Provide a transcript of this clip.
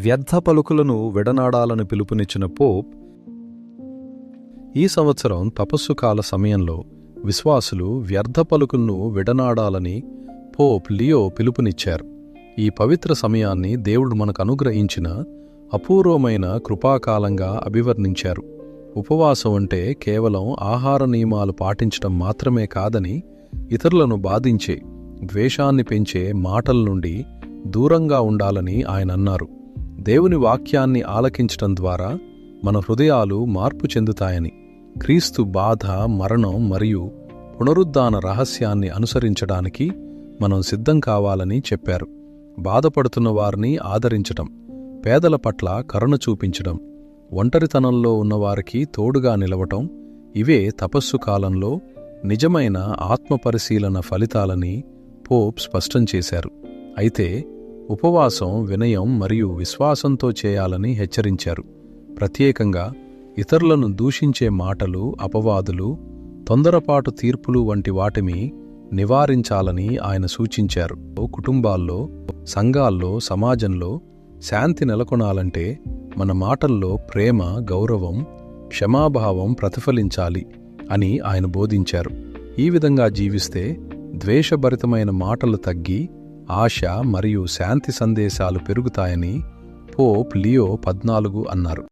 వ్యర్థ పలుకులను విడనాడాలని పిలుపునిచ్చిన పోప్ ఈ సంవత్సరం తపస్సు కాల సమయంలో విశ్వాసులు వ్యర్థ పలుకులను విడనాడాలని పోప్ లియో పిలుపునిచ్చారు. ఈ పవిత్ర సమయాన్ని దేవుడు మనకు అనుగ్రహించిన అపూర్వమైన కృపాకాలంగా అభివర్ణించారు. ఉపవాసం అంటే కేవలం ఆహార నియమాలు పాటించడం మాత్రమే కాదని, ఇతరులను బాధించే, ద్వేషాన్ని పెంచే మాటల నుండి దూరంగా ఉండాలని ఆయన అన్నారు. దేవుని వాక్యాన్ని ఆలకించటం ద్వారా మన హృదయాలు మార్పు చెందుతాయని, క్రీస్తు బాధ, మరణం మరియు పునరుద్ధాన రహస్యాన్ని అనుసరించడానికి మనం సిద్ధం కావాలని చెప్పారు. బాధపడుతున్న వారిని ఆదరించటం, పేదల పట్ల కరుణ చూపించడం, ఒంటరితనంలో ఉన్నవారికి తోడుగా నిలవటం, ఇవే తపస్సు కాలంలో నిజమైన ఆత్మపరిశీలన ఫలితాలని పోప్ స్పష్టం చేశారు. అయితే ఉపవాసం వినయం మరియు విశ్వాసంతో చేయాలని హెచ్చరించారు. ప్రత్యేకంగా ఇతరులను దూషించే మాటలు, అపవాదులు, తొందరపాటు తీర్పులు వంటి వాటిని నివారించాలని ఆయన సూచించారు. కుటుంబాల్లో, సంఘాల్లో, సమాజంలో శాంతి నెలకొనాలంటే మన మాటల్లో ప్రేమ, గౌరవం, క్షమాభావం ప్రతిఫలించాలి అని ఆయన బోధించారు. ఈ విధంగా జీవిస్తే ద్వేషభరితమైన మాటలు తగ్గి ఆశ మరియు శాంతి సందేశాలు పెరుగుతాయని పోప్ లియో 14 అన్నారు.